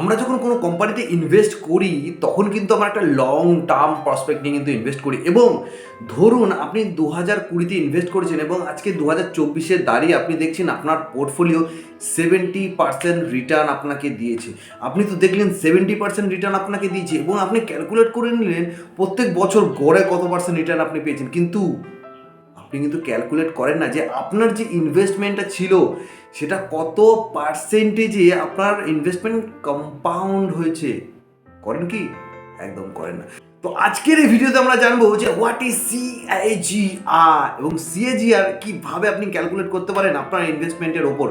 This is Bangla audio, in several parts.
আমরা যখন কোনো কোম্পানিতে ইনভেস্ট করি তখন কিন্তু আমরা একটা লং টার্ম প্রসপেক্ট নিয়ে কিন্তু ইনভেস্ট করি এবং ধরুন আপনি 2020-তে ইনভেস্ট করেছেন এবং আজকে 2024-এ দাঁড়িয়ে আপনি দেখছেন আপনার পোর্টফোলিও 70% রিটার্ন আপনাকে দিয়েছে। আপনি তো দেখলেন 70% রিটার্ন আপনাকে দিয়েছে এবং আপনি ক্যালকুলেট করে নিলেন প্রত্যেক বছর গড়ে কত পার্সেন্ট রিটার্ন আপনি পেয়েছেন, কিন্তু আপনি কিন্তু ক্যালকুলেট করেন না যে আপনার যে ইনভেস্টমেন্টটা ছিল সেটা কত পার্সেন্টেজে আপনার ইনভেস্টমেন্ট কম্পাউন্ড হয়েছে। করেন কি? একদম করেন না। তো আজকের এই ভিডিওতে আমরা জানবো যে হোয়াট ইজ সিএজিআর এবং সিএজিআর কিভাবে আপনি ক্যালকুলেট করতে পারেন আপনার ইনভেস্টমেন্টের ওপর।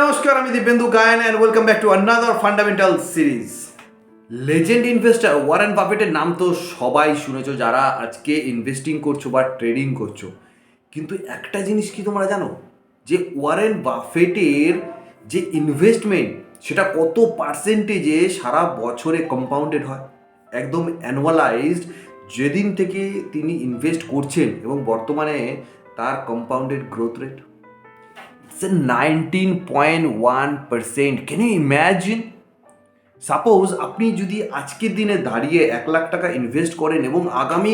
নমস্কার, আমি Dipendu Gayen and welcome back to another fundamental series. Legend investor Warren বাফেটের নাম তো সবাই শুনেছো যারা আজকে ইনভেস্টিং করছো বা ট্রেডিং করছো, কিন্তু একটা জিনিস কি তোমরা জানো যে ওয়ারেন বাফেটের যে ইনভেস্টমেন্ট সেটা কত পার্সেন্টেজে সারা বছরে কম্পাউন্ডেড হয়, একদম অ্যানুয়ালাইজড যেদিন থেকে তিনি ইনভেস্ট করছেন এবং বর্তমানে তার compounded growth rate it's 19.1%। Can you imagine? Suppose আপনি যদি আজকের দিনে দাঁড়িয়ে 1 লাখ টাকা ইনভেস্ট করেন এবং আগামী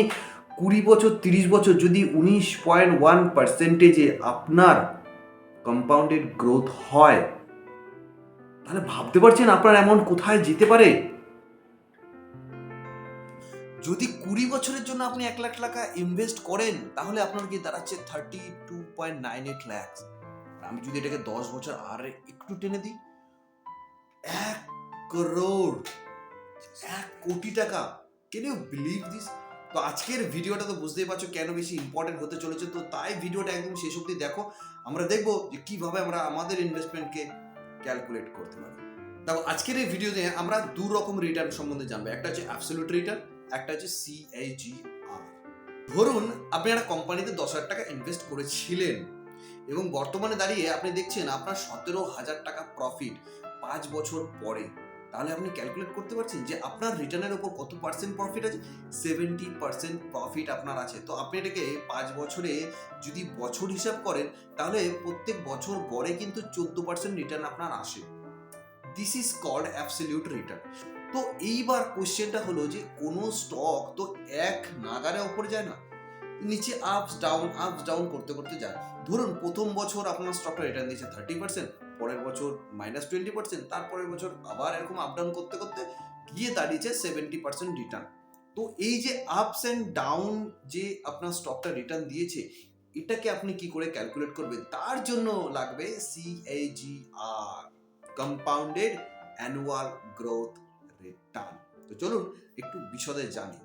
20 বছর 30 বছর যদি 19.1%-এ আপনার কম্পাউন্ডেড গ্রোথ হয়, তাহলে ভাবতে পারছেন আপনার অ্যামাউন্ট কোথায় যেতে পারে। যদি 20 বছরের জন্য আপনি 1 লাখ টাকা ইনভেস্ট করেন তাহলে আপনার কি দাঁড়াচ্ছে 32.98 লাখ। আমি যদি এটাকে 10 বছর আর একটু টেনে দিই, 1 করোড়, 1 কোটি টাকা। Can you believe this? তো আজকের ভিডিওটা তো বুঝতেই পারছো কেন বেশি ইম্পর্টেন্ট হতে চলেছে, তো তাই ভিডিওটা একদম শেষ অবধি দেখো। আমরা দেখবো যে কিভাবে আমরা আমাদের ইনভেস্টমেন্টকে ক্যালকুলেট করতে পারি। দেখো, আজকের এই ভিডিওতে আমরা দু রকম রিটার্ন সম্বন্ধে জানবো, একটা হচ্ছে অ্যাবসলিউট রিটার্ন, একটা হচ্ছে সিএজিআর। ধরুন আপনি একটা কোম্পানিতে 10,000 টাকা ইনভেস্ট করেছিলেন এবং বর্তমানে দাঁড়িয়ে আপনি দেখছেন আপনার 17,000 টাকা প্রফিট 5 বছর পরে, তাহলে আপনি ক্যালকুলেট করতে পারছেন যে আপনার রিটার্নের উপর কত পার্সেন্ট প্রফিট আছে। 70% প্রফিট আপনার আছে। তো আপনি এটাকে 5 বছরে যদি বছর হিসাব করেন তাহলে প্রত্যেক বছর গড়ে কিন্তু 14% রিটার্ন আপনার আসে। This is called absolute return. তো এইবার কোশ্চেনটা হলো যে কোনো স্টক তো এক নাগারে উপরে যায় না, নিচে আপস ডাউন করতে করতে যায়। ধরুন প্রথম বছর আপনার স্টকটা রিটার্ন দিয়েছে 30%, পরের বছর -20%, তারপরের বছর আবার এরকম আপ ডাউন করতে করতে গিয়ে দাঁড়িয়েছে 70% রিটার্ন। তো এই যে আপস অ্যান্ড ডাউন যে আপনার স্টকটা রিটার্ন দিয়েছে, এটাকে আপনি কি করে ক্যালকুলেট করবেন? তার জন্য লাগবে CAGR, compounded annual growth return. তো চলুন একটু বিশদে জানি।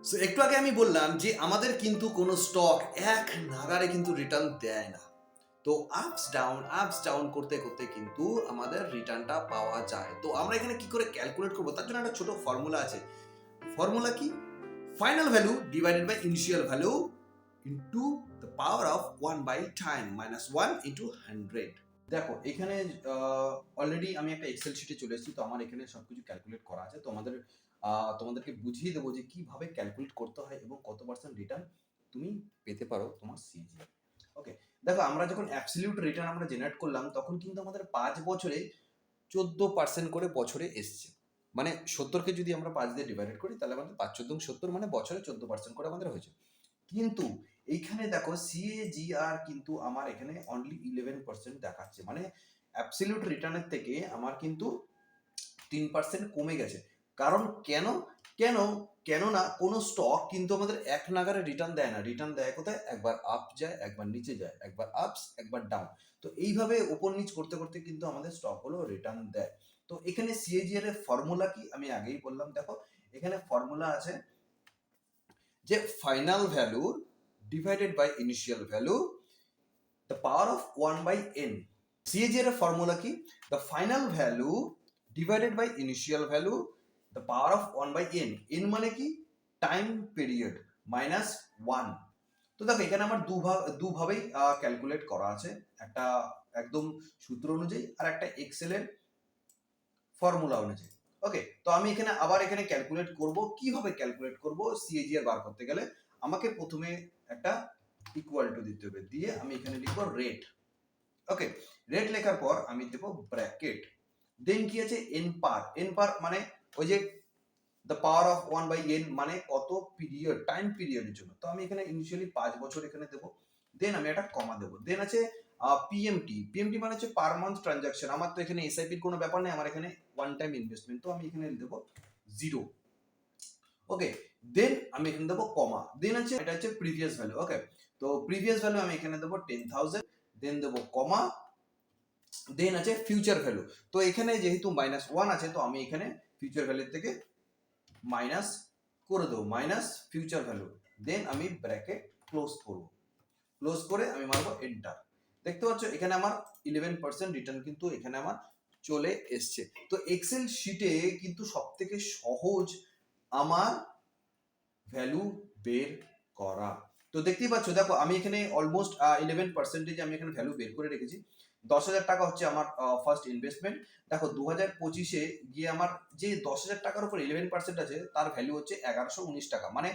সো একটু আগে আমি বললাম যে আমাদের কিন্তু কোনো স্টক এক নাগারে কিন্তু রিটার্ন দেয় না। তো আপস ডাউন করতে করতে কিন্তু আমাদের রিটার্নটা পাওয়া যায়। তো আমরা এখানে কি করে ক্যালকুলেট করবো তার জন্য একটা ছোট ফর্মুলা আছে। ফর্মুলা কি? Final value divided by initial value into the power of 1 by time minus 1 into 100। দেখো এখানে অলরেডি আমি একটা এক্সেল শিটে চলে এসেছি, তো আমার এখানে সবকিছু ক্যালকুলেট করা আছে। তো তোমাদেরকে বুঝিয়ে দেবো যে কিভাবে ক্যালকুলেট করতে হয় এবং কত পার্সেন্ট রিটার্ন তুমি পেতে পারো তোমার সিজিআর। ওকে, দেখো আমরা যখন অ্যাবসলিউট রিটার্ন আমরা জেনারেট করলাম তখন কিন্তু আমাদের 5 বছরে 14% করে বছরে এসছে। মানে 70-কে যদি আমরা 5 দিয়ে ডিভাইডেড করি তাহলে আমাদের 5-14-70 মানে বছরে 14% করে আমাদের হয়েছে। কিন্তু এইখানে দেখো সিএজিআর কিন্তু আমার এখানে অনলি 11% দেখাচ্ছে, মানে অ্যাবসলিউট রিটার্নের থেকে আমার কিন্তু 3% কমে গেছে। কারণ কেন? কেন? কেননা কোনো স্টক কিন্তু আমাদের এক নাগারে রিটার্ন দেয় না। রিটার্ন দেয় কোথায়? একবার আপ যায়, একবার নিচে যায়, একবার আপস, একবার ডাউন। তো এইভাবে উপর নিচ করতে করতে কিন্তু আমাদের স্টকগুলো রিটার্ন দেয়। তো এখানে সিএজিআর এর ফর্মুলা কি আমি আগেই বললাম। দেখো এখানে ফর্মুলা আছে যে final value divided by initial value the power of 1 by n. CAGR এর ফর্মুলা কি? The final value divided by initial value the power of 1 by n. n মানে কি? Time period minus 1। তো দেখো এখানে আমার দুভাবেই ক্যালকুলেট করা আছে, একটা একদম সূত্র অনুযায়ী আর একটা এক্সেল এর ফর্মুলা অনুযায়ী। ওকে, তো আমি এখানে আবার ক্যালকুলেট করব। কিভাবে ক্যালকুলেট করব সিএজিআর বার করতে গেলে আমাকে প্রথমে একটা ইকুয়াল টু দিতে হবে, দিয়ে আমি এখানে লিখবো রেট। ওকে, রেট লেখার পর আমি দেবো ব্র্যাকেট, দেন কি আছে এন পার। এন পার মানে ওই যে দ্য পাওয়ার অফ 1/n, মানে কত পিরিয়ড, টাইম পিরিয়ডের জন্য। তো আমি এখানে ইনিশিয়ালি 5 বছর এখানে দেবো, দেন আমি একটা কমা দেবো। দেন আছে পিএমটি। পিএমটি মানে হচ্ছে পার মান্থ ট্রানজাকশন। আমার তো এখানে এসআইপির কোনো ব্যাপার নেই, আমার এখানে ওয়ান টাইম ইনভেস্টমেন্ট, তো আমি এখানে দেবো 0। ওকে, দেন আমি এখানে দেবো কমা, দেন আছে এটা হচ্ছে প্রিভিয়াস ভ্যালু। ওকে, তো প্রিভিয়াস ভ্যালু আমি এখানে দেবো 10,000, দেন দেবো কমা, দেন আছে ফিউচার ভ্যালু। তো এখানে যেহেতু -1 আছে, তো আমি এখানে ফিউচার ভ্যালু থেকে মাইনাস করে দেবো, মাইনাস ফিউচার ভ্যালু, দেন আমি ব্র্যাকেট ক্লোজ করব, ক্লোজ করে আমি মারবো এন্টার। দেখতে পাচ্ছ এখানে আমার 11% রিটার্ন কিন্তু এখানে আমার চলে এসছে। তো এক্সেল শিটে কিন্তু সব থেকে সহজ আমার ভ্যালু বের করা। তো দেখতেই পাচ্ছ, দেখো আমি এখানে অলমোস্ট 11% আমি এখানে ভ্যালু বের করে রেখেছি। 10,000 টাকা হচ্ছে আমার ফার্স্ট ইনভেস্টমেন্ট। দেখো 2025-এ গিয়ে আমার যে 10,000 টাকার উপর 11% আছে, তার ভ্যালু হচ্ছে 1119 টাকা। মানে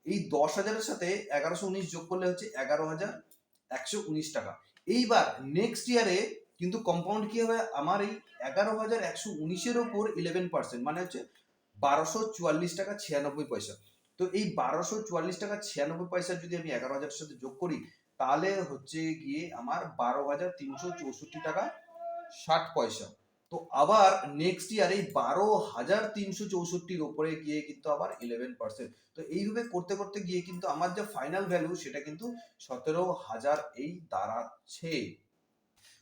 এই 10,000-এর সাথে 1119 যোগ করলে হচ্ছে 11,119 টাকা। এইবার নেক্সট ইয়ারে কিন্তু কম্পাউন্ড কি হবে, আমার এই 11,119-এর ওপর 11% মানে হচ্ছে 1244 টাকা 96 পয়সা। তো এই 1244 টাকা 96 পয়সা যদি আমি 11,000-এর সাথে যোগ করি, তাহলে হচ্ছে গিয়ে আমার 12,364 টাকা 60 পয়সা। তো আবার নেক্সট ইয়ার এই 12,364-র উপরে গিয়ে কিন্তু আবার 11%। তো এইভাবে করতে করতে গিয়ে কিন্তু আমার যে ফাইনাল ভ্যালু সেটা কিন্তু 17,000 এই দাঁড়াচ্ছে।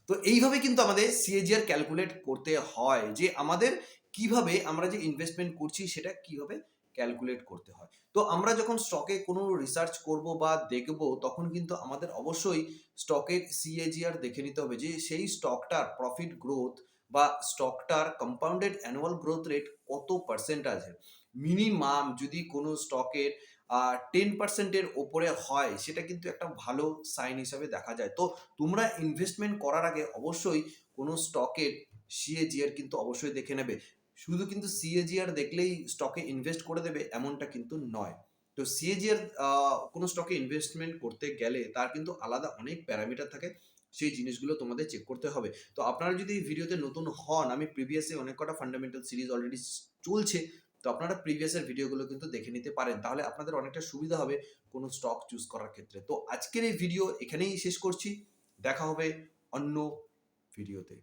তো এইভাবে কিন্তু আমাদের সিএজিআর ক্যালকুলেট করতে হয়, যে আমাদের কিভাবে আমরা যে ইনভেস্টমেন্ট করছি সেটা কিভাবে ক্যালকুলেট করতে হয়। তো আমরা যখন স্টকে কোনো রিসার্চ করব বা দেখব, তখন কিন্তু আমাদের অবশ্যই স্টকের সিএজিআর দেখে নিতে হবে, যে সেই স্টকটার প্রফিট গ্রোথ বা স্টকটার কম্পাউন্ডেড অ্যানুয়াল গ্রোথ রেট কত পার্সেন্ট আছে। মিনিমাম যদি কোনো স্টকের 10%-এর ওপরে হয়, সেটা কিন্তু একটা ভালো সাইন হিসাবে দেখা যায়। তো তোমরা ইনভেস্টমেন্ট করার আগে অবশ্যই কোনো স্টকের সিএজিআর কিন্তু অবশ্যই দেখে নেবে। শুধু কিন্তু সিএজিআর দেখলেই স্টকে ইনভেস্ট করে দেবে এমনটা কিন্তু নয়। তো সিএজিআর কোনো স্টকে ইনভেস্টমেন্ট করতে গেলে তার কিন্তু আলাদা অনেক প্যারামিটার থাকে, সেই জিনিসগুলো তোমাদের চেক করতে হবে। তো আপনারা যদি এই ভিডিওতে নতুন হন, আমি প্রিভিয়াসে অনেক কটা ফান্ডামেন্টাল সিরিজ অলরেডি চলছে, তো আপনারা প্রিভিয়াসের ভিডিওগুলো কিন্তু দেখে নিতে পারেন, তাহলে আপনাদের অনেকটা সুবিধা হবে কোনো স্টক চুজ করার ক্ষেত্রে। তো আজকের এই ভিডিও এখানেই শেষ করছি, দেখা হবে অন্য ভিডিওতে।